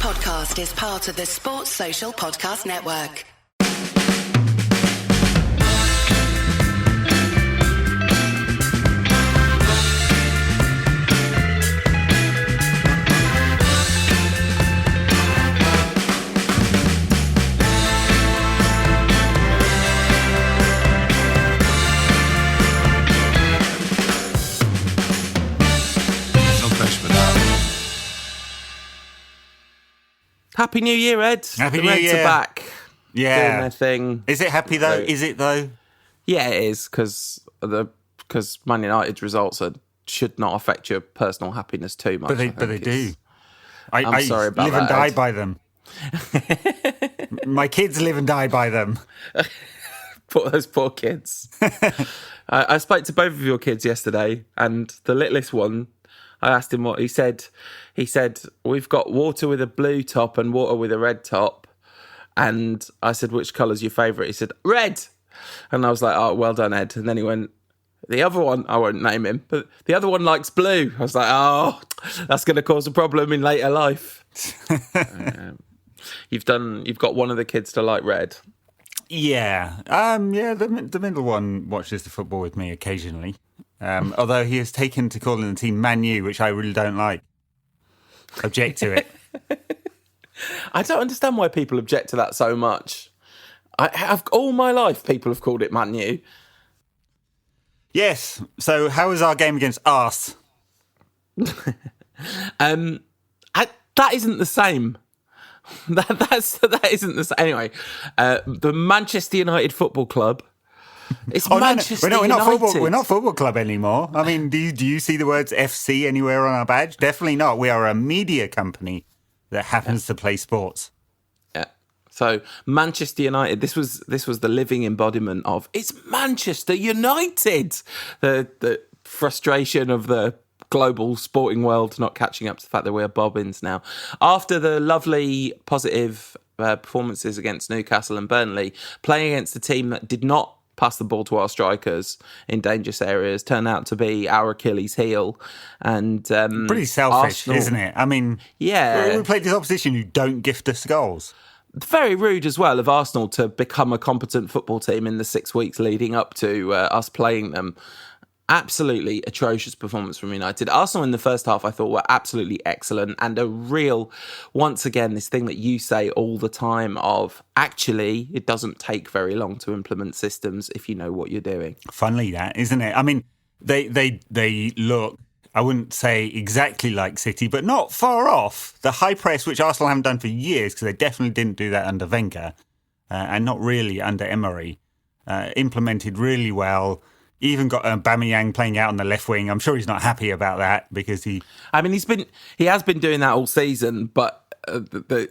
podcast is part of the Sports Social Podcast Network. Happy New Year, Ed. Happy the New Reds Year. are back. Yeah. Doing their thing. Is it happy though? Is it though? Yeah, it is, because Man United's results should not affect your personal happiness too much. But they do. I'm sorry about live and that, die Ed. by them. My kids live and die by them. Those poor kids. I spoke to both of your kids yesterday, and the littlest one, I asked him what he said. He said, we've got water with a blue top and water with a red top. And I said, which colour's your favourite? He said, red. And I was like, oh, well done, Ed. And then he went, the other one, I won't name him, but the other one likes blue. I was like, oh, that's going to cause a problem in later life. You've got one of the kids to like red. Yeah. The middle one watches the football with me occasionally. Although he has taken to calling the team Man U, which I really don't like. Object to it. I don't understand why people object to that so much. I have all my life people have called it Man U. Yes. So how was our game against Arse? That isn't the same. That isn't the same. Anyway, the Manchester United Football Club. It's Manchester no. United. We're not football club anymore. I mean, do you see the words FC anywhere on our badge? Definitely not. We are a media company that happens to play sports. Yeah. So Manchester United. This was the living embodiment of it's Manchester United. The frustration of the global sporting world not catching up to the fact that we're bobbins now. After the lovely positive performances against Newcastle and Burnley, playing against a team that did not pass the ball to our strikers in dangerous areas turned out to be our Achilles heel. And pretty selfish, Arsenal, isn't it? I mean, yeah, we played this opposition who don't gift us goals. Very rude as well of Arsenal to become a competent football team in the 6 weeks leading up to us playing them. Absolutely atrocious performance from United. Arsenal in the first half, I thought, were absolutely excellent, and a real, once again, this thing that you say all the time of, actually, it doesn't take very long to implement systems if you know what you're doing. Funnily that, isn't it? I mean, they look, I wouldn't say exactly like City, but not far off. The high press, which Arsenal haven't done for years, because they definitely didn't do that under Wenger, and not really under Emery, implemented really well. Even got Aubameyang playing out on the left wing. I'm sure he's not happy about that because he has been doing that all season, but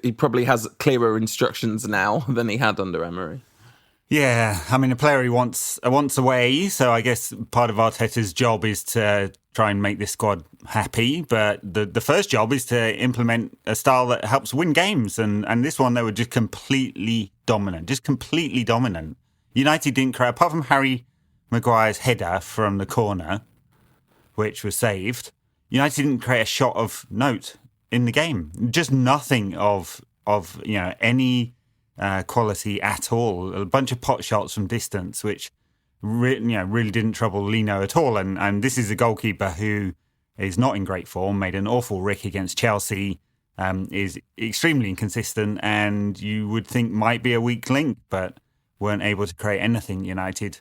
he probably has clearer instructions now than he had under Emery. Yeah, I mean, a player he wants away, so I guess part of Arteta's job is to try and make this squad happy, but the first job is to implement a style that helps win games, and this one they were just completely dominant. United didn't create, apart from Harry Maguire's header from the corner, which was saved, United didn't create a shot of note in the game. Just nothing of any quality at all. A bunch of pot shots from distance, which really didn't trouble Lino at all. And this is a goalkeeper who is not in great form, made an awful rick against Chelsea, is extremely inconsistent, and you would think might be a weak link, but weren't able to create anything, United.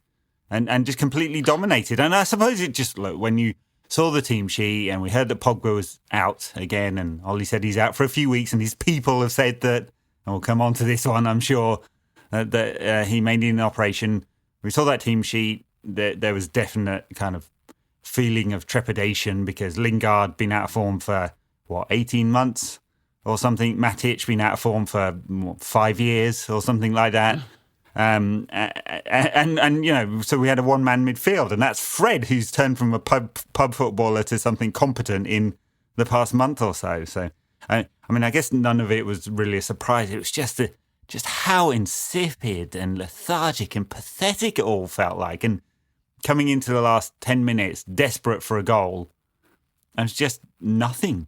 And just completely dominated. And I suppose it just, look, when you saw the team sheet and we heard that Pogba was out again, and Ollie said he's out for a few weeks, and his people have said that, and we'll come on to this one, I'm sure, that he may need an operation. We saw that team sheet, there was definite kind of feeling of trepidation because Lingard been out of form for, 18 months or something? Matic been out of form for 5 years or something like that. And so we had a one-man midfield, and that's Fred, who's turned from a pub footballer to something competent in the past month or so. So, I guess none of it was really a surprise. It was just how insipid and lethargic and pathetic it all felt like. And coming into the last 10 minutes, desperate for a goal, and it's just nothing.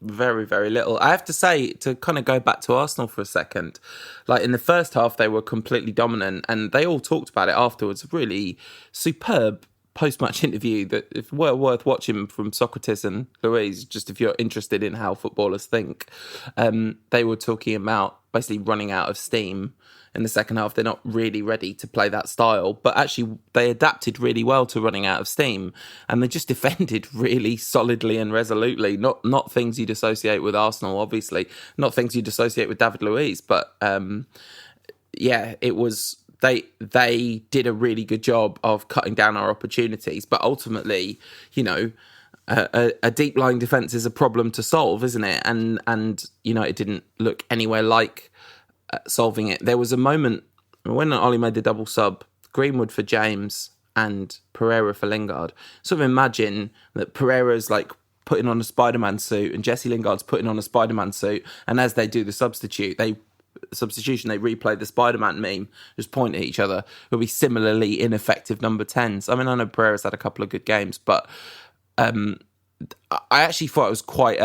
Very, very little. I have to say, to kind of go back to Arsenal for a second, like in the first half, they were completely dominant, and they all talked about it afterwards. A really superb post-match interview that is well worth watching from Socrates and Louise, just if you're interested in how footballers think. They were talking about basically running out of steam in the second half. They're not really ready to play that style, but actually they adapted really well to running out of steam, and they just defended really solidly and resolutely. Not things you'd associate with Arsenal, obviously, not things you'd associate with David Luiz, but it was they did a really good job of cutting down our opportunities. But ultimately, a deep lying defence is a problem to solve, isn't it? And it didn't look anywhere like solving it. There was a moment when Ollie made the double sub, Greenwood for James and Pereira for Lingard. Sort of imagine that Pereira's like putting on a Spider-Man suit and Jesse Lingard's putting on a Spider-Man suit, and as they do the substitution, they replay the Spider-Man meme, just point at each other. It'll be similarly ineffective number 10s. I mean, I know Pereira's had a couple of good games, but I actually thought it was quite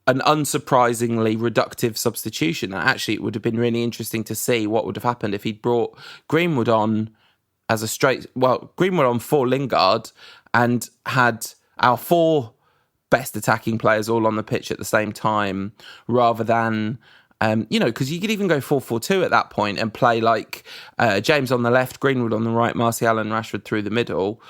an unsurprisingly reductive substitution. And actually, it would have been really interesting to see what would have happened if he'd brought Greenwood on as Greenwood on for Lingard and had our four best attacking players all on the pitch at the same time, rather than, because you could even go 4-4-2 at that point and play like James on the left, Greenwood on the right, Martial and Rashford through the middle.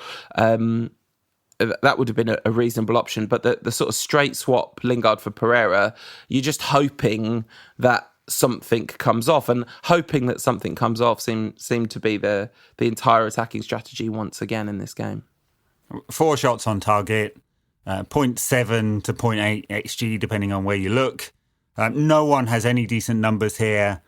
That would have been a reasonable option. But the sort of straight swap Lingard for Pereira, you're just hoping that something comes off, and hoping that something comes off seemed to be the entire attacking strategy once again in this game. 4 shots on target, 0.7 to 0.8 XG, depending on where you look. No one has any decent numbers here.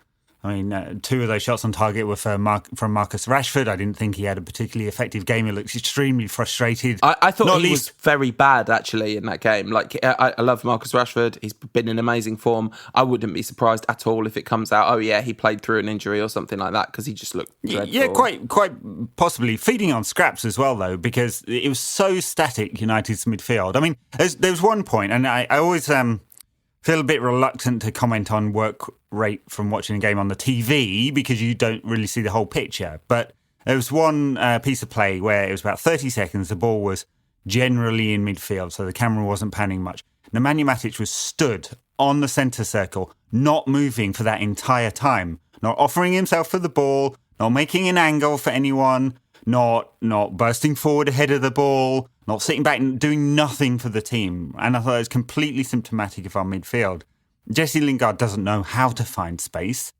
I mean, 2 of those shots on target were from Marcus Rashford. I didn't think he had a particularly effective game. He looks extremely frustrated. I thought he was very bad, actually, in that game. Like, I love Marcus Rashford. He's been in amazing form. I wouldn't be surprised at all if it comes out, he played through an injury or something like that, because he just looked dreadful. Yeah, quite possibly. Feeding on scraps as well, though, because it was so static, United's midfield. I mean, there was one point, and I always feel a bit reluctant to comment on work rate from watching a game on the TV because you don't really see the whole picture. But there was one piece of play where it was about 30 seconds. The ball was generally in midfield, so the camera wasn't panning much. Nemanja Matic was stood on the centre circle, not moving for that entire time, not offering himself for the ball, not making an angle for anyone, not bursting forward ahead of the ball, not sitting back and doing nothing for the team. And I thought it was completely symptomatic of our midfield. Jesse Lingard doesn't know how to find space.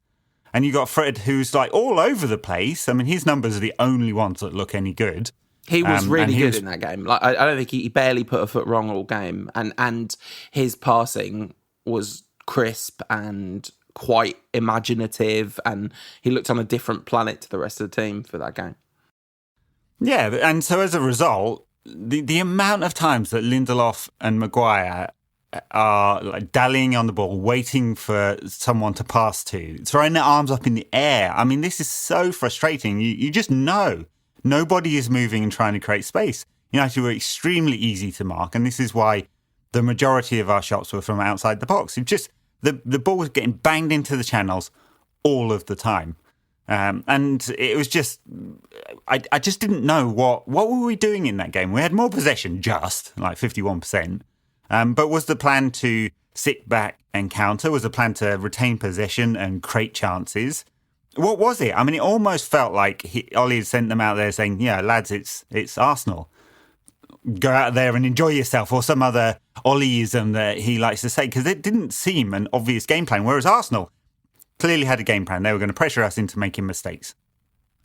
And you got Fred, who's like all over the place. I mean, his numbers are the only ones that look any good. He was really good in that game. Like, I don't think he barely put a foot wrong all game. And his passing was crisp and quite imaginative. And he looked on a different planet to the rest of the team for that game. Yeah, and so as a result, the amount of times that Lindelof and Maguire are like dallying on the ball, waiting for someone to pass to, throwing their arms up in the air. I mean, this is so frustrating. You just know nobody is moving and trying to create space. United were extremely easy to mark, and this is why the majority of our shots were from outside the box. It just the ball was getting banged into the channels all of the time. And it was just, I just didn't know what were we doing in that game. We had more possession, just like 51%. But was the plan to sit back and counter? Was the plan to retain possession and create chances? What was it? I mean, it almost felt like Ollie had sent them out there saying, "Yeah, lads, it's Arsenal. Go out there and enjoy yourself," or some other Ollieism that he likes to say, because it didn't seem an obvious game plan. Whereas Arsenal clearly had a game plan. They were going to pressure us into making mistakes.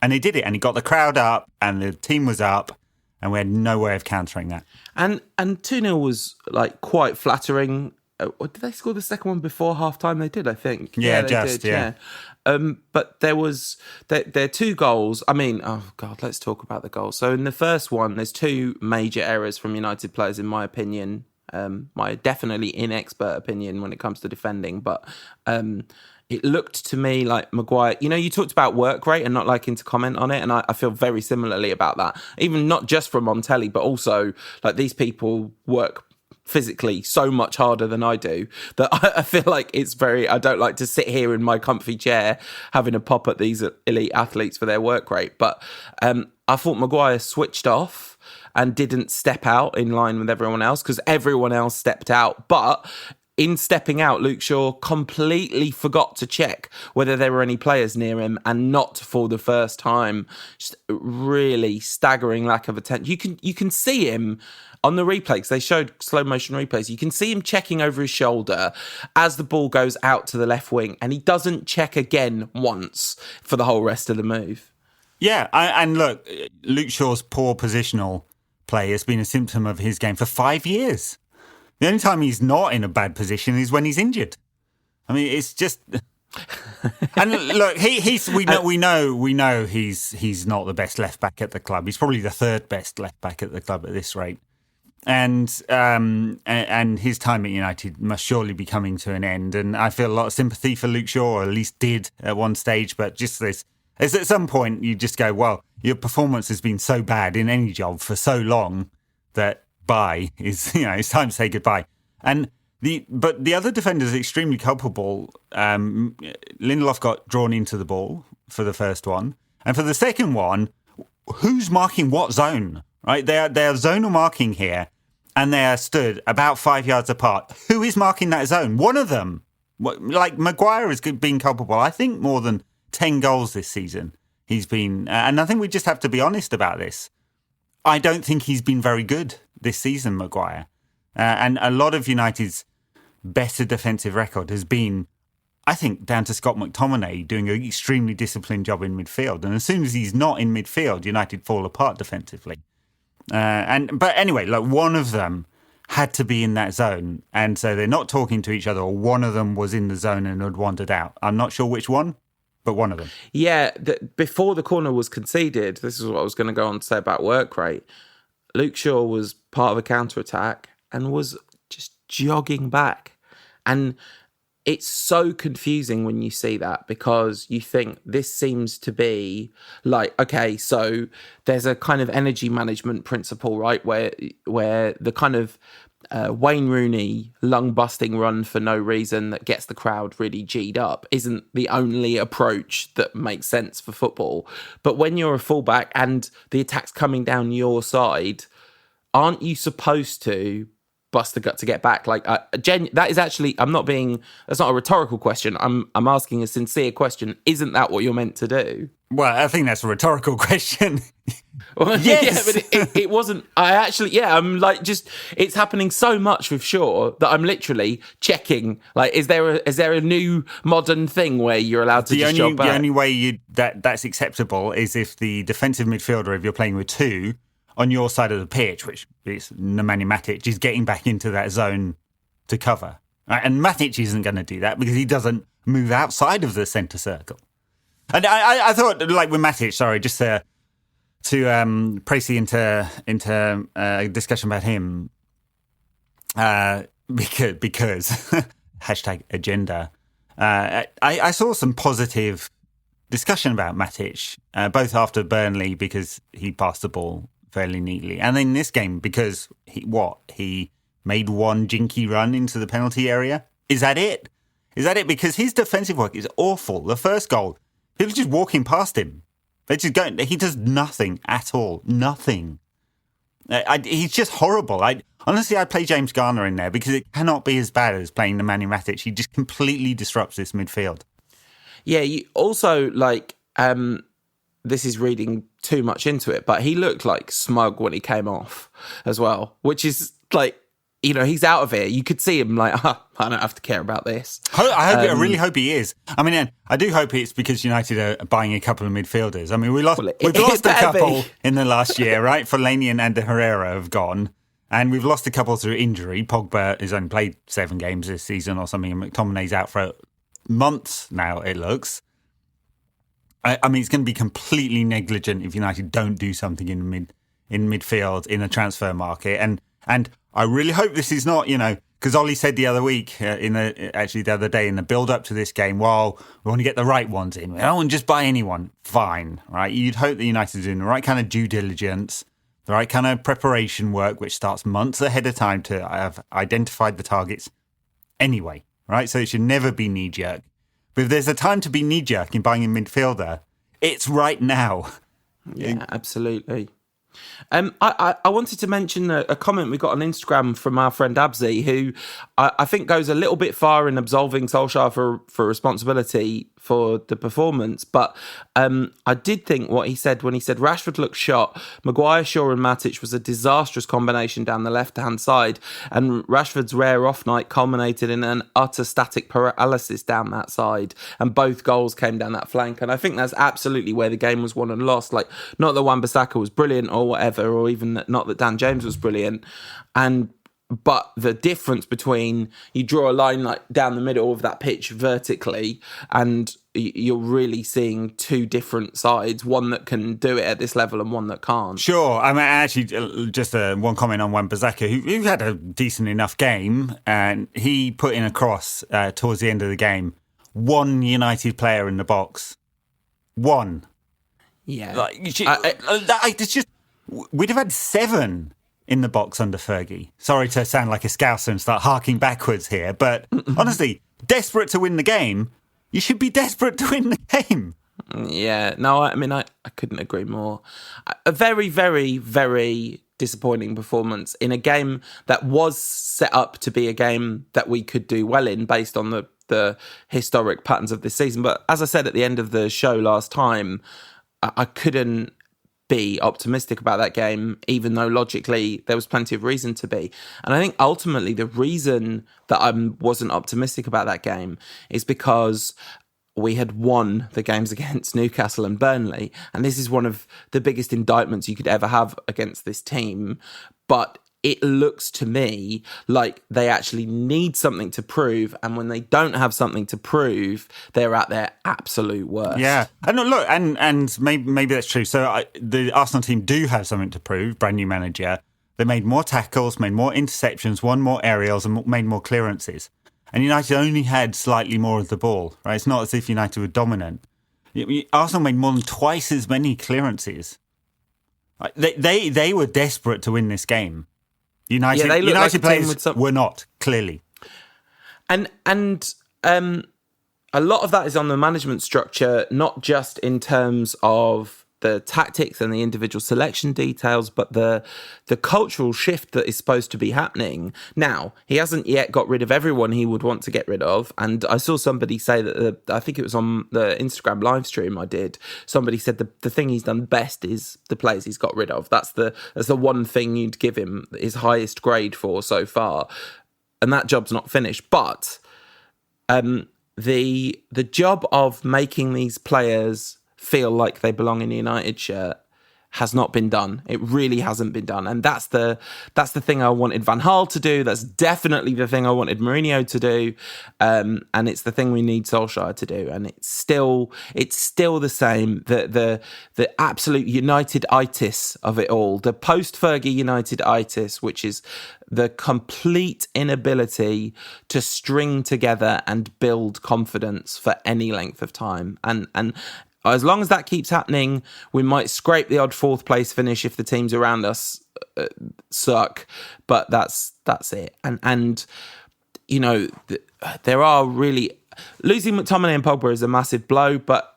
And they did it. And he got the crowd up and the team was up and we had no way of countering that. And 2-0 was like quite flattering. Did they score the second one before half-time? They did, I think. Yeah, they just, did, yeah. But there are 2 goals. I mean, oh God, let's talk about the goals. So in the first one, there's 2 major errors from United players, in my opinion. My definitely inexpert opinion when it comes to defending. But it looked to me like Maguire, you talked about work rate and not liking to comment on it. And I feel very similarly about that. Even not just from Montelli, but also like these people work physically so much harder than I do that I feel like I don't like to sit here in my comfy chair having a pop at these elite athletes for their work rate. But I thought Maguire switched off and didn't step out in line with everyone else because everyone else stepped out. But in stepping out, Luke Shaw completely forgot to check whether there were any players near him, and not for the first time. Just really staggering lack of attention. You can see him on the replays, because they showed slow motion replays. You can see him checking over his shoulder as the ball goes out to the left wing, and he doesn't check again once for the whole rest of the move. Yeah, and look, Luke Shaw's poor positional play has been a symptom of his game for 5 years. The only time he's not in a bad position is when he's injured. I mean, it's just. And look, we know he's not the best left back at the club. He's probably the third best left back at the club at this rate. And his time at United must surely be coming to an end. And I feel a lot of sympathy for Luke Shaw, or at least did at one stage. But just this, is at some point you just go, well, your performance has been so bad in any job for so long that it's time to say goodbye. And but the other defenders are extremely culpable. Lindelof got drawn into the ball for the first one, and for the second one, who's marking what zone? Right, they are zonal marking here, and they are stood about 5 yards apart. Who is marking that zone? One of them. Like Maguire has been culpable. I think more than 10 goals this season he's been, and I think we just have to be honest about this. I don't think he's been very good this season, Maguire, and a lot of United's better defensive record has been, I think, down to Scott McTominay doing an extremely disciplined job in midfield. And as soon as he's not in midfield, United fall apart defensively. But anyway, like, one of them had to be in that zone, and so they're not talking to each other, or one of them was in the zone and had wandered out. I'm not sure which one, but one of them. Yeah, before the corner was conceded, this is what I was going to go on to say about work rate. Luke Shaw was part of a counter-attack and was just jogging back. And it's so confusing when you see that, because you think this seems to be like, okay, so there's a kind of energy management principle, right? Where the kind of Wayne Rooney lung-busting run for no reason that gets the crowd really G'd up isn't the only approach that makes sense for football. But when you're a fullback and the attack's coming down your side, aren't you supposed to bust the gut to get back? Like, that is actually, that's not a rhetorical question. I'm asking a sincere question. Isn't that what you're meant to do? Well, I think that's a rhetorical question. Yes. Yeah, but it wasn't. I'm like, just, it's happening so much with Shaw that I'm literally checking. Like, is there a new modern thing where you're allowed to just jog back? The only way that's acceptable is if the defensive midfielder, if you're playing with two, on your side of the pitch, which is Nemanja Matic, is getting back into that zone to cover. Right? And Matic isn't going to do that because he doesn't move outside of the centre circle. And I thought, like with Matic, sorry, just to Precy into a discussion about him, because hashtag agenda. I saw some positive discussion about Matic, both after Burnley because he passed the ball fairly neatly, and in this game because he made one jinky run into the penalty area. Is that it? Because his defensive work is awful. The first goal, people just walking past him. They just go. He does nothing at all. Nothing. He's just horrible. Honestly, I'd play James Garner in there because it cannot be as bad as playing Nemanja Matic. He just completely disrupts this midfield. Yeah, you also, like, this is reading too much into it, but he looked like smug when he came off as well, which is like, you know, he's out of it. You could see him like, I don't have to care about this. I really hope he is. I mean, I do hope it's because United are buying a couple of midfielders. I mean, we've lost a couple in the last year, right? Fellaini and Ander Herrera have gone, and we've lost a couple through injury. Pogba has only played 7 games this season or something, and McTominay's out for months now, it looks. I mean, it's going to be completely negligent if United don't do something in midfield in a transfer market, and I really hope this is not, you know, because Ollie said the other week, the other day in the build-up to this game, well, we want to get the right ones in. We don't want to just buy anyone. Fine, right? You'd hope that United are doing the right kind of due diligence. the right kind of preparation work, which starts months ahead of time to have identified the targets anyway, right? So it should never be knee-jerk. But if there's a time to be knee-jerk in buying a midfielder, it's right now. Yeah, absolutely. I wanted to mention a comment we got on Instagram from our friend Abzi, who I think goes a little bit far in absolving Solskjaer for responsibility for the performance. But I did think what he said when he said Rashford looked shot, Maguire, Shaw and Matic was a disastrous combination down the left-hand side, and Rashford's rare off night culminated in an utter static paralysis down that side, and both goals came down that flank. And I think that's absolutely where the game was won and lost. Like, not that Wan-Bissaka was brilliant or whatever, or even not that Dan James was brilliant, but the difference between you draw a line like down the middle of that pitch vertically, and you're really seeing two different sides, one that can do it at this level and one that can't. Sure. I mean, actually, just one comment on Wan-Bissaka, who had a decent enough game, and he put in a cross towards the end of the game. One United player in the box. One. Yeah. It's just, we'd have had 7 in the box under Fergie. Sorry to sound like a Scouser and start harking backwards here, but honestly, desperate to win the game, you should be desperate to win the game. Yeah, no, I mean, I couldn't agree more. A very, very, very disappointing performance in a game that was set up to be a game that we could do well in based on the historic patterns of this season. But as I said at the end of the show last time, I couldn't be optimistic about that game, even though logically there was plenty of reason to be. And I think ultimately the reason that I wasn't optimistic about that game is because we had won the games against Newcastle and Burnley, and this is one of the biggest indictments you could ever have against this team. But it looks to me like they actually need something to prove, and when they don't have something to prove, they're at their absolute worst. Yeah, and look, and maybe that's true. So the Arsenal team do have something to prove. Brand new manager, they made more tackles, made more interceptions, won more aerials, and made more clearances. And United only had slightly more of the ball. Right, it's not as if United were dominant. Arsenal made more than twice as many clearances. They were desperate to win this game. United like players were not, clearly. And a lot of that is on the management structure, not just in terms of the tactics and the individual selection details, but the cultural shift that is supposed to be happening. Now, he hasn't yet got rid of everyone he would want to get rid of. And I saw somebody say that, I think it was on the Instagram live stream I did, somebody said the thing he's done best is the players he's got rid of. That's the one thing you'd give him his highest grade for so far. And that job's not finished. But the job of making these players feel like they belong in a United shirt has not been done. It really hasn't been done. And that's the thing I wanted Van Gaal to do. That's definitely the thing I wanted Mourinho to do. And it's the thing we need Solskjaer to do. And it's still the same. The absolute United-itis of it all. The post-Fergie United-itis, which is the complete inability to string together and build confidence for any length of time. And as long as that keeps happening, we might scrape the odd 4th place finish if the teams around us suck, but that's it. And you know, there are really losing McTominay and Pogba is a massive blow, but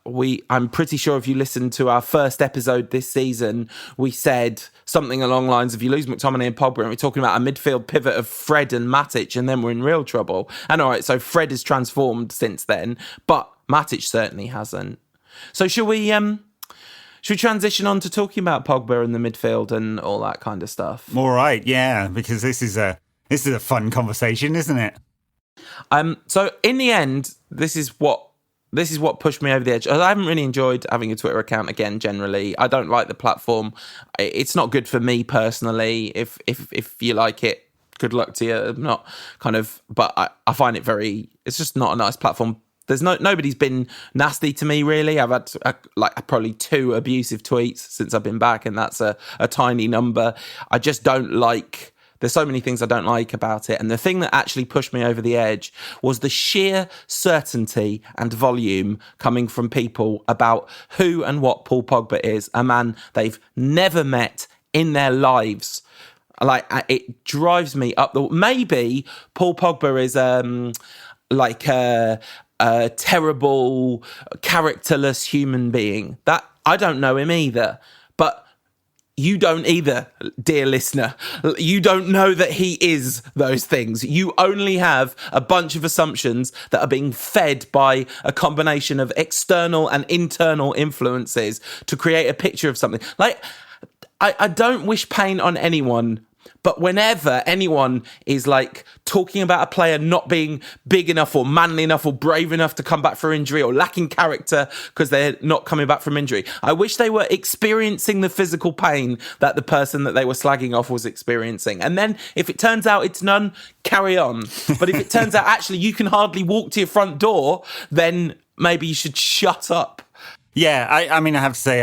I'm pretty sure if you listen to our first episode this season, we said something along the lines of you lose McTominay and Pogba, and we're talking about a midfield pivot of Fred and Matic, and then we're in real trouble. And all right, so Fred has transformed since then, but Matic certainly hasn't. So should we transition on to talking about Pogba in the midfield and all that kind of stuff? All right, yeah, because this is a fun conversation, isn't it? So in the end, this is what pushed me over the edge. I haven't really enjoyed having a Twitter account again. Generally, I don't like the platform. It's not good for me personally. If you like it, good luck to you. I'm not kind of, but I find it it's just not a nice platform. There's nobody's been nasty to me, really. I've had probably 2 abusive tweets since I've been back, and that's a tiny number. I just don't like. There's so many things I don't like about it. And the thing that actually pushed me over the edge was the sheer certainty and volume coming from people about who and what Paul Pogba is, a man they've never met in their lives. Like, it drives me up the... Maybe Paul Pogba is like a terrible, characterless human being. That I don't know him either. But you don't either, dear listener. You don't know that he is those things. You only have a bunch of assumptions that are being fed by a combination of external and internal influences to create a picture of something. Like, I don't wish pain on anyone, but whenever anyone is like talking about a player not being big enough or manly enough or brave enough to come back from injury or lacking character because they're not coming back from injury, I wish they were experiencing the physical pain that the person that they were slagging off was experiencing. And then if it turns out it's none, carry on. But if it turns out actually you can hardly walk to your front door, then maybe you should shut up. Yeah, I mean, I have to say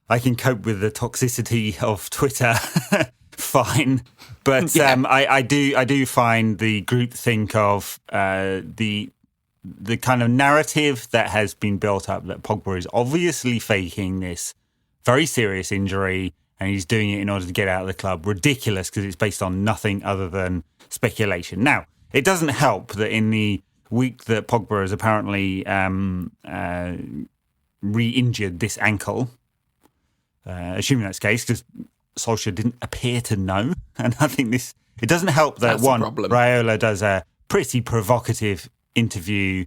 I can cope with the toxicity of Twitter fine, but I do find the groupthink of the kind of narrative that has been built up that Pogba is obviously faking this very serious injury and he's doing it in order to get out of the club ridiculous because it's based on nothing other than speculation. Now, it doesn't help that in the week that Pogba has apparently re-injured this ankle. Assuming that's the case, because Solskjaer didn't appear to know. And I think it doesn't help that Raiola does a pretty provocative interview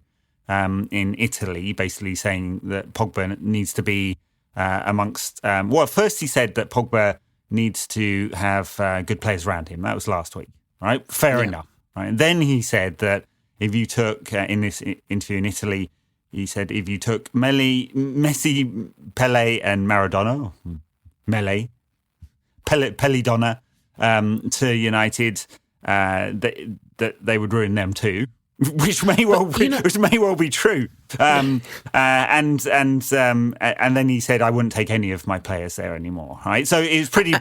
in Italy, basically saying that Pogba needs to be amongst... first he said that Pogba needs to have good players around him. That was last week, right? Fair enough. Right? And then he said that if you took, in this interview in Italy, he said if you took Messi, Pele and Maradona, Pelidonna to United, that they would ruin them too, which may well be true. And then he said I wouldn't take any of my players there anymore. Right, so it was pretty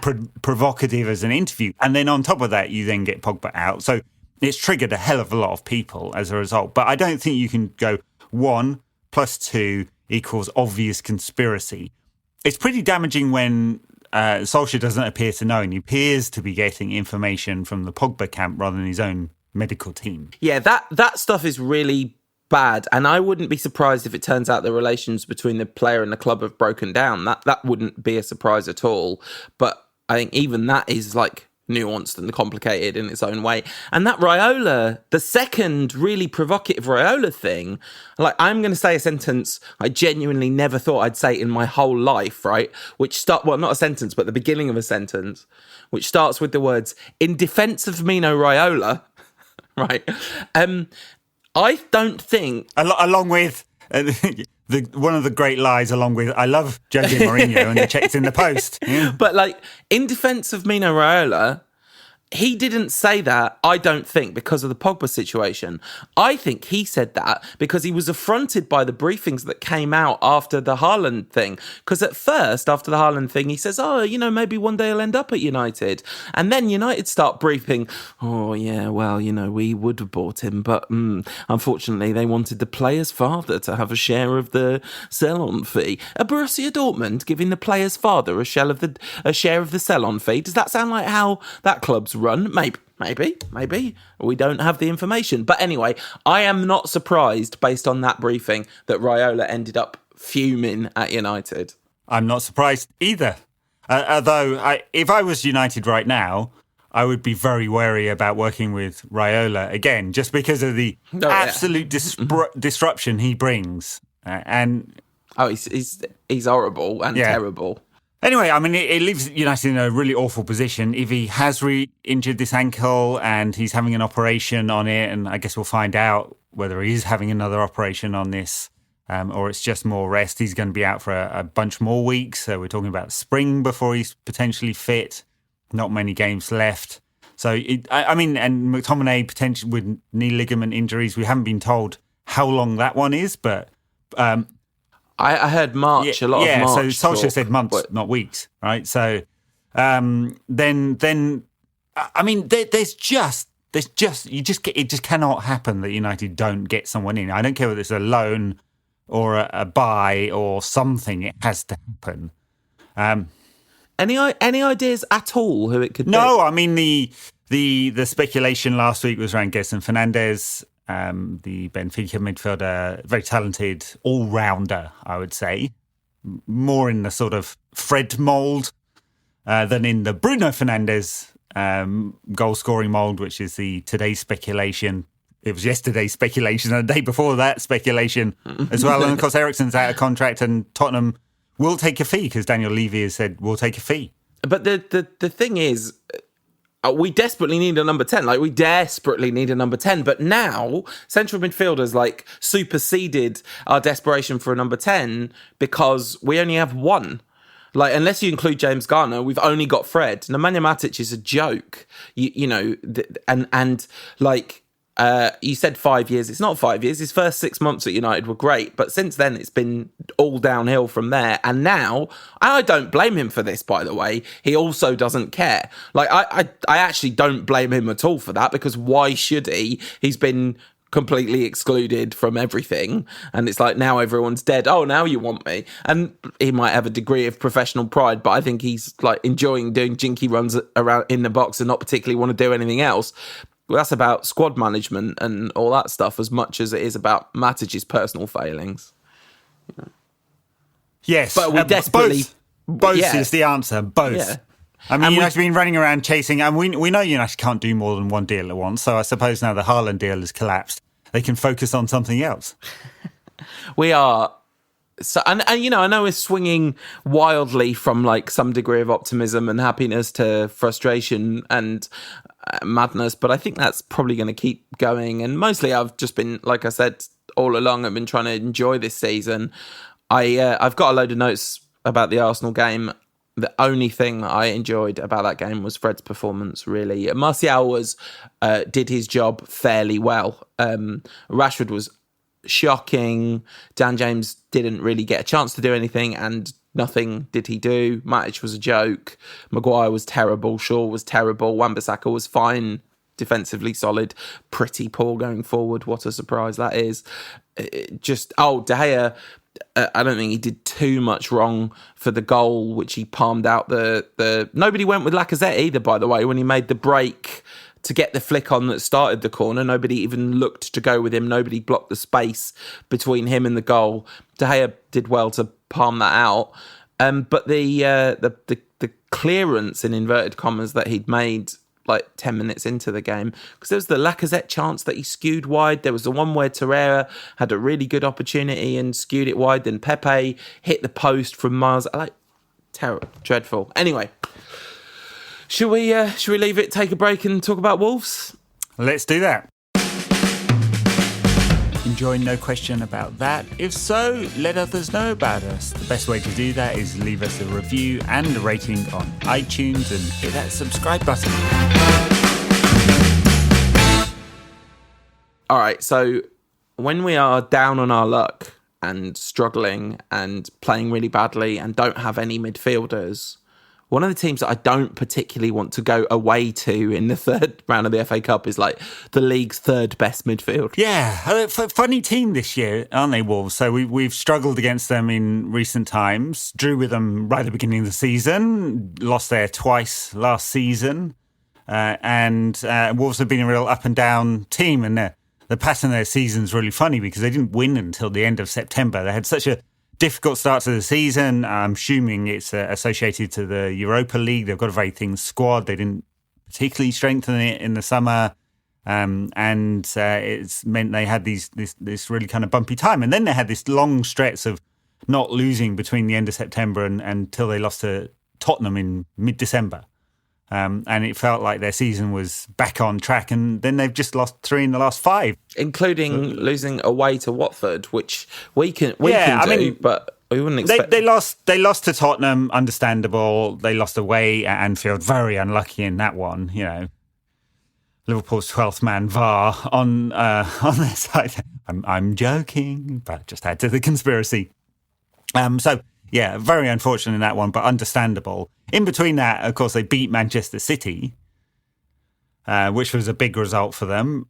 provocative as an interview. And then on top of that, you then get Pogba out. So it's triggered a hell of a lot of people as a result. But I don't think you can go 1 + 2 = obvious conspiracy. It's pretty damaging when Solskjaer doesn't appear to know and he appears to be getting information from the Pogba camp rather than his own medical team. Yeah, that stuff is really bad. And I wouldn't be surprised if it turns out the relations between the player and the club have broken down. That wouldn't be a surprise at all. But I think even that is like nuanced and complicated in its own way. And that Raiola, the second really provocative Raiola thing, like I'm going to say a sentence I genuinely never thought I'd say in my whole life, right? Not a sentence, but the beginning of a sentence, which starts with the words, in defense of Mino Raiola, right? I don't think... Along with... one of the great lies, along with I love Jose Mourinho and the checks in the post. Yeah. But like in defence of Mino Raiola, he didn't say that, I don't think, because of the Pogba situation. I think he said that because he was affronted by the briefings that came out after the Haaland thing. Because at first, after the Haaland thing, he says, maybe one day he'll end up at United. And then United start briefing, we would have bought him, but unfortunately they wanted the player's father to have a share of the sell-on fee. A Borussia Dortmund giving the player's father a share of the sell-on fee. Does that sound like how that club's run? Maybe. We don't have the information. But anyway, I am not surprised, based on that briefing, that Raiola ended up fuming at United. I'm not surprised either. Although, if I was United right now, I would be very wary about working with Raiola again, just because of the absolute disruption he brings. He's horrible and terrible. Anyway, I mean, it leaves United in a really awful position. If he has re-injured this ankle and he's having an operation on it, and I guess we'll find out whether he is having another operation on this or it's just more rest, he's going to be out for a bunch more weeks. So we're talking about spring before he's potentially fit. Not many games left. So, and McTominay potentially with knee ligament injuries. We haven't been told how long that one is, but... I heard March, a lot of March. Yeah, so Solskjaer said months, not weeks, right? So then I mean, it just cannot happen that United don't get someone in. I don't care whether it's a loan or a buy or something. It has to happen. Any ideas at all who it could be? No, I mean, the speculation last week was around Gedson Fernandes, the Benfica midfielder, very talented all-rounder, I would say. More in the sort of Fred mould than in the Bruno Fernandes goal-scoring mould, which is the today's speculation. It was yesterday's speculation and the day before that speculation as well. And, of course, Eriksen's out of contract and Tottenham will take a fee because Daniel Levy has said we'll take a fee. But the thing is, we desperately need a number 10. Like, we desperately need a number 10. But now, central midfielders, like, superseded our desperation for a number 10 because we only have one. Like, unless you include James Garner, we've only got Fred. Nemanja Matic is a joke. You know, you said 5 years. It's not 5 years. His first 6 months at United were great, but since then it's been all downhill from there. And now, I don't blame him for this, by the way. He also doesn't care. Like, I actually don't blame him at all for that, because why should he? He's been completely excluded from everything, and it's like, now everyone's dead. Oh, now you want me? And he might have a degree of professional pride, but I think he's like enjoying doing jinky runs around in the box and not particularly want to do anything else. Well, that's about squad management and all that stuff as much as it is about Matic's personal failings. You know. Yes, but we desperately... Both is the answer, both. Yeah. I mean, United's been running around chasing, and we know United can't do more than one deal at once, so I suppose now the Haaland deal has collapsed, they can focus on something else. We are... So, and you know, I know we're swinging wildly from like some degree of optimism and happiness to frustration and madness, but I think that's probably going to keep going. And mostly I've just been, like I said, all along, I've been trying to enjoy this season. I've got a load of notes about the Arsenal game. The only thing that I enjoyed about that game was Fred's performance, really. Martial did his job fairly well. Rashford was shocking. Dan James didn't really get a chance to do anything, and nothing did he do. Matic was a joke. Maguire was terrible. Shaw was terrible. Wan-Bissaka was fine, defensively solid, pretty poor going forward. What a surprise that is. De Gea, I don't think he did too much wrong for the goal, which he palmed out the... Nobody went with Lacazette either, by the way, when he made the break to get the flick on that started the corner. Nobody even looked to go with him. Nobody blocked the space between him and the goal. De Gea did well to palm that out. But the clearance, in inverted commas, that he'd made like 10 minutes into the game, because there was the Lacazette chance that he skewed wide. There was the one where Torreira had a really good opportunity and skewed it wide. Then Pepe hit the post from miles. Terrible, dreadful. Anyway, should we leave it, take a break and talk about Wolves? Let's do that. Enjoying, no question about that. If so, let others know about us. The best way to do that is leave us a review and a rating on iTunes and hit that subscribe button. All right, so when we are down on our luck and struggling and playing really badly and don't have any midfielders, one of the teams that I don't particularly want to go away to in the third round of the FA Cup is like the league's third best midfield. Yeah, funny team this year, aren't they, Wolves? So we've struggled against them in recent times, drew with them right at the beginning of the season, lost there twice last season, and Wolves have been a real up and down team, and the pattern of their season's really funny because they didn't win until the end of September. They had such a difficult start to the season. I'm assuming it's associated to the Europa League. They've got a very thin squad. They didn't particularly strengthen it in the summer. And it's meant they had this really kind of bumpy time. And then they had this long stretch of not losing between the end of September and until they lost to Tottenham in mid-December. And it felt like their season was back on track, and then they've just lost 3 in the last 5, including losing away to Watford, which we can do, but we wouldn't expect. They lost to Tottenham, understandable. They lost away at Anfield, very unlucky in that one. You know, Liverpool's 12th man VAR on their side. I'm joking, but just add to the conspiracy. So yeah, very unfortunate in that one, but understandable. In between that, of course, they beat Manchester City, which was a big result for them.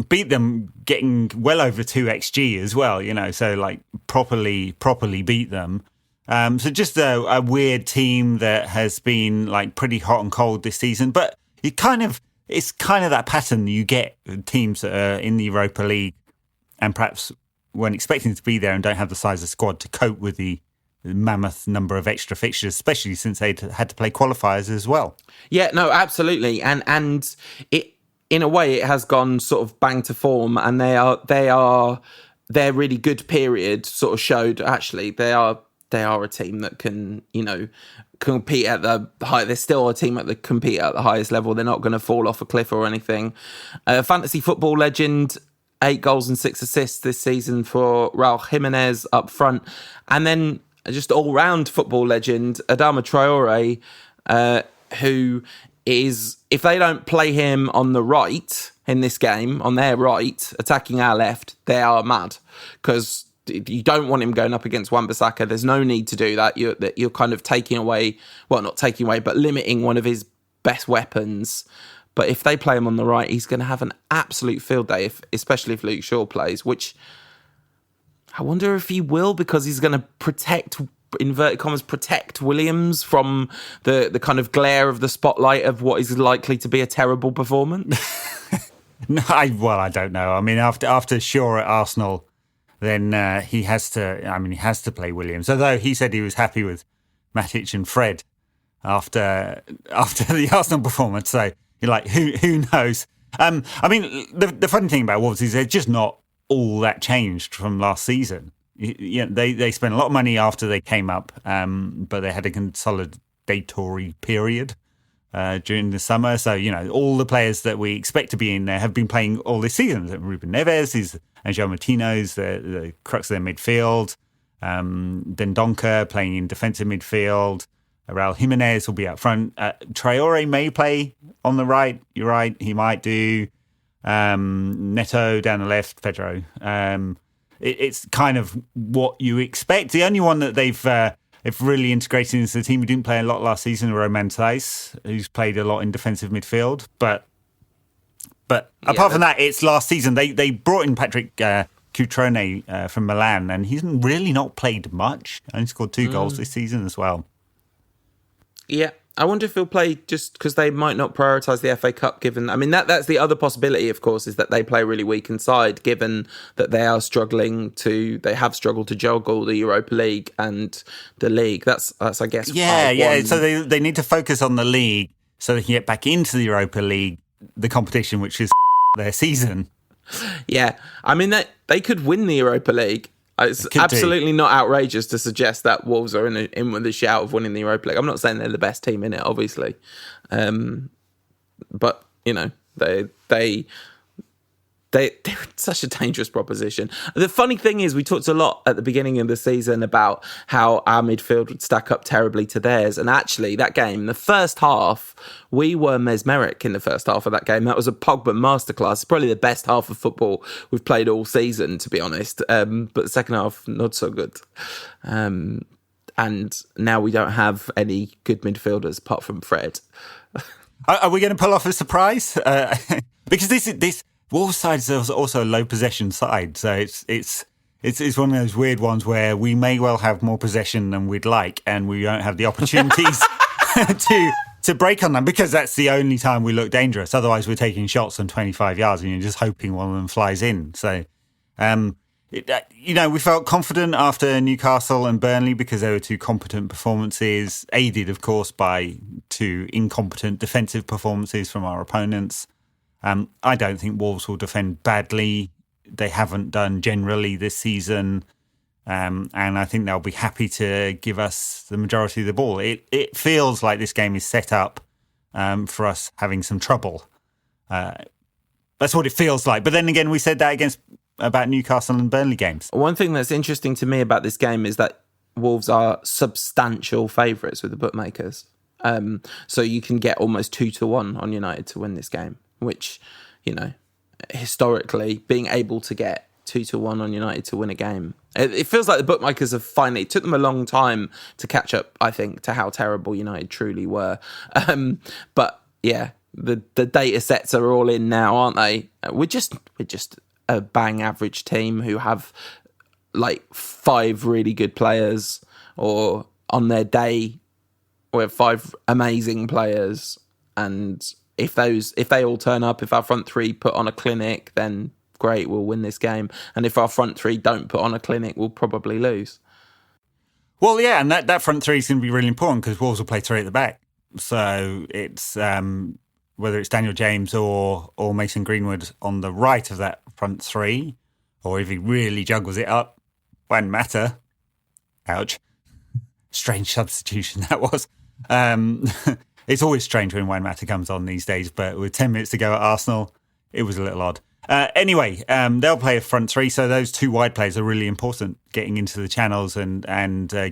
Beat them getting well over 2 XG as well, you know, so like properly beat them. So just a weird team that has been like pretty hot and cold this season. But it's kind of that pattern you get with teams that are in the Europa League and perhaps weren't expecting to be there and don't have the size of squad to cope with the mammoth number of extra fixtures, especially since they had to play qualifiers as well. Yeah, no, absolutely. And it, in a way, it has gone sort of bang to form, and their really good period sort of showed actually they are a team that can, compete at the high. They're still a team that compete at the highest level. They're not going to fall off a cliff or anything. Fantasy football legend, 8 goals and 6 assists this season for Raul Jimenez up front. And then just all-round football legend, Adama Traore, who is, if they don't play him on the right in this game, on their right, attacking our left, they are mad. Because you don't want him going up against Wan-Bissaka. There's no need to do that. You're kind of taking away, well, not taking away, but limiting one of his best weapons. But if they play him on the right, he's going to have an absolute field day, especially if Luke Shaw plays, which I wonder if he will, because he's going to protect, inverted commas, protect Williams from the kind of glare of the spotlight of what is likely to be a terrible performance. No, I don't know. I mean, after Shaw at Arsenal, then he has to play Williams. Although he said he was happy with Matic and Fred after the Arsenal performance. So you're like, who knows? I mean, the funny thing about Wolves is they're just not all that changed from last season. They spent a lot of money after they came up, but they had a consolidatory period during the summer. So, all the players that we expect to be in there have been playing all this season. Ruben Neves, Angel Martino's the crux of their midfield. Dendoncker playing in defensive midfield. Raul Jimenez will be up front. Traore may play on the right. You're right, he might do. Neto down the left, Pedro. It's kind of what you expect. The only one that they've really integrated into the team who didn't play a lot last season, Romain Thais, who's played a lot in defensive midfield. But apart from that, it's last season. They brought in Patrick Cutrone from Milan, and he's really not played much. Only scored 2 goals this season as well. Yeah, I wonder if he'll play just because they might not prioritise the FA Cup, given... I mean, that's the other possibility, of course, is that they play really weak inside, given that they have struggled to juggle the Europa League and the league. That's I guess... Yeah. So they need to focus on the league so they can get back into the Europa League, the competition, which is their season. Yeah. I mean, they could win the Europa League. It's absolutely not outrageous to suggest that Wolves are in with a shout of winning the Europa League. I'm not saying they're the best team in it, obviously, but they're such a dangerous proposition. The funny thing is, we talked a lot at the beginning of the season about how our midfield would stack up terribly to theirs. And actually, that game, the first half, we were mesmeric in the first half of that game. That was a Pogba masterclass. It's probably the best half of football we've played all season, to be honest. But the second half, not so good. And now we don't have any good midfielders apart from Fred. Are we going to pull off a surprise? Because this Wolves side is also a low possession side, so it's one of those weird ones where we may well have more possession than we'd like, and we don't have the opportunities to break on them, because that's the only time we look dangerous. Otherwise, we're taking shots from 25 yards and you're just hoping one of them flies in. So, we felt confident after Newcastle and Burnley because they were 2 competent performances, aided, of course, by 2 incompetent defensive performances from our opponents. I don't think Wolves will defend badly. They haven't done generally this season. And I think they'll be happy to give us the majority of the ball. It feels like this game is set up for us having some trouble. That's what it feels like. But then again, we said that about Newcastle and Burnley games. One thing that's interesting to me about this game is that Wolves are substantial favourites with the bookmakers. So you can get almost 2-1 on United to win this game, which, historically, being able to get 2-1 on United to win a game, it feels like the bookmakers have finally... It took them a long time to catch up, I think, to how terrible United truly were. But yeah, the data sets are all in now, aren't they? We're just a bang average team who have like 5 really good players, or on their day, we have 5 amazing players, and if they all turn up, if our front 3 put on a clinic, then great, we'll win this game. And if our front 3 don't put on a clinic, we'll probably lose. Well, yeah, and that front 3 is going to be really important because Wolves will play 3 at the back. So it's whether it's Daniel James or Mason Greenwood on the right of that front 3, or if he really juggles it up, won't matter. Ouch. Strange substitution that was. It's always strange when Juan Mata comes on these days, but with 10 minutes to go at Arsenal, it was a little odd. Anyway, they'll play a front 3, so those 2 wide players are really important, getting into the channels and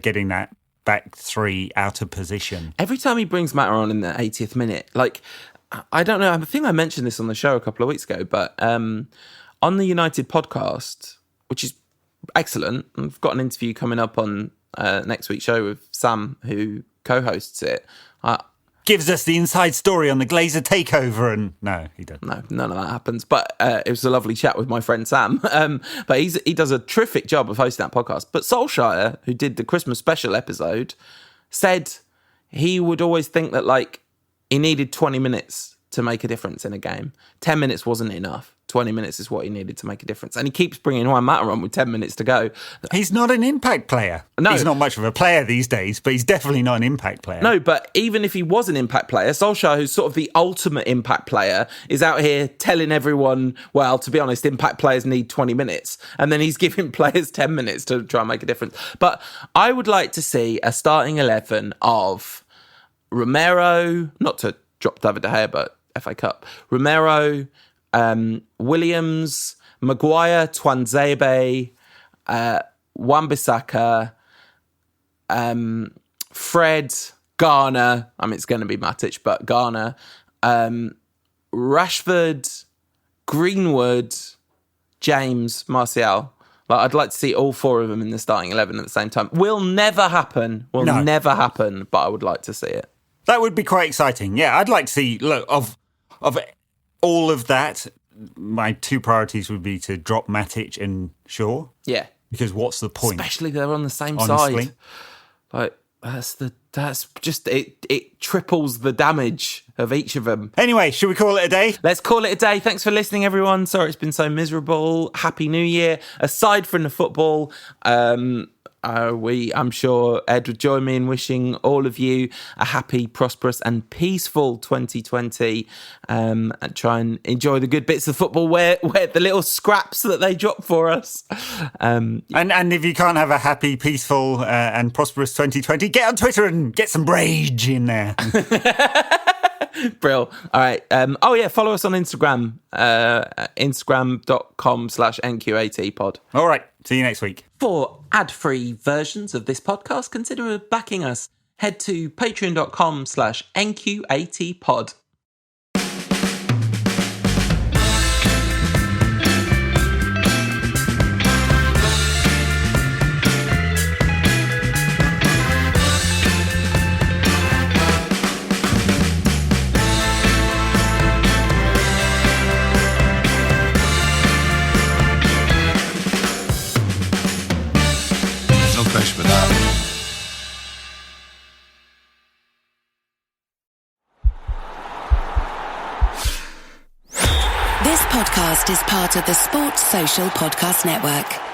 getting that back 3 out of position. Every time he brings Mata on in the 80th minute, like, I don't know, I think I mentioned this on the show a couple of weeks ago, but on the United podcast, which is excellent, I've got an interview coming up on next week's show with Sam, who co-hosts it. Gives us the inside story on the Glazer takeover, and no, he doesn't. No, none of that happens. But it was a lovely chat with my friend Sam. But he does a terrific job of hosting that podcast. But Solskjaer, who did the Christmas special episode, said he would always think that, like, he needed 20 minutes to make a difference in a game. 10 minutes wasn't enough. 20 minutes is what he needed to make a difference. And he keeps bringing Juan Mata on with 10 minutes to go. He's not an impact player. No. He's not much of a player these days, but he's definitely not an impact player. No, but even if he was an impact player, Solskjaer, who's sort of the ultimate impact player, is out here telling everyone, well, to be honest, impact players need 20 minutes. And then he's giving players 10 minutes to try and make a difference. But I would like to see a starting 11 of Romero, not to drop David De Gea, but FA Cup, Romero, Williams, Maguire, Twanzebe, Wan-Bissaka, Fred, Garner. I mean, it's going to be Matic, but Garner, Rashford, Greenwood, James, Martial. Like, I'd like to see all 4 of them in the starting 11 at the same time. Will never happen. Never happen, but I would like to see it. That would be quite exciting. Yeah, I'd like to see, look, of all of that, my 2 priorities would be to drop Matic and Shaw. Yeah. Because what's the point? Especially they're on the same honestly. side. Like, that's just, it triples the damage of each of them. Anyway, should we call it a day? Let's call it a day. Thanks for listening, everyone. Sorry it's been so miserable. Happy New Year. Aside from the football, I'm sure Ed would join me in wishing all of you a happy, prosperous and peaceful 2020, and try and enjoy the good bits of football where the little scraps that they drop for us. And if you can't have a happy, peaceful and prosperous 2020, get on Twitter and get some rage in there. Brill. All right. Follow us on Instagram, instagram.com/NQATpod. All right. See you next week. For ad-free versions of this podcast, consider backing us. Head to patreon.com/NQATpod. This podcast is part of the Sports Social Podcast Network.